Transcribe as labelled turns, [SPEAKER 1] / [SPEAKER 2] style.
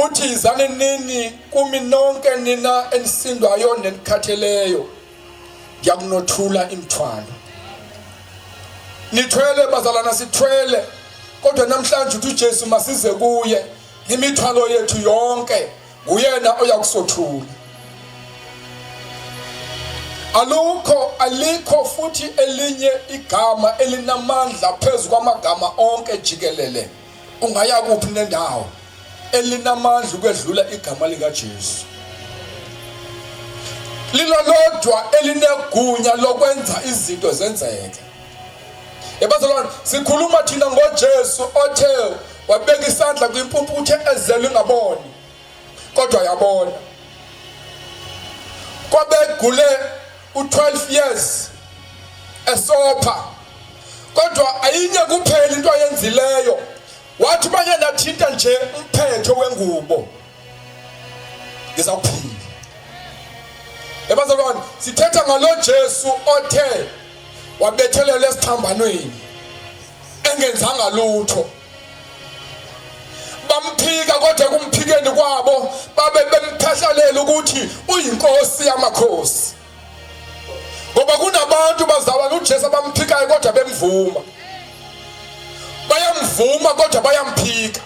[SPEAKER 1] uthi izane nini kumi nonke nina enisindwayo nenikhatheleyo ngiyakunothula imithwalo. Nithwele bazalwana, sithwele, kodwa namhlanje uthi uJesu masize kuye, imithwalo yethu yonke uyena oyakusothula. Alikho futhi elinye igama elinamandla phezu kwamagama onke jikelele, ungaya kuphi nendawo, elinamandla ukwedlula igama likaJesu. Lilo lodwa elinegunya lokwenza izinto zenzeke. Ebazalwane, sikhuluma thina ngoJesu othe wabeka isandla kwimpuphu ezele ngaboni, kodwa yabona. Kwabegule u12 years esopha, kodwa ayinye kuphela into ayenzileyo, wathi manje nathinta nje umphetho wengubo ngizawuphila. Ebazalwane, sithetha ngalo Jesu othe wabethelela esithambanweni engenzanga lutho. Bamphika kodwa kumphikeni kwabo babe bemphahlalela ukuthi uyinkosi yamakhosi. Ngoba kunabantu bazalwa uJesu abamphikayo kodwa bemvuma, bayamvuma kodwa bayamphika.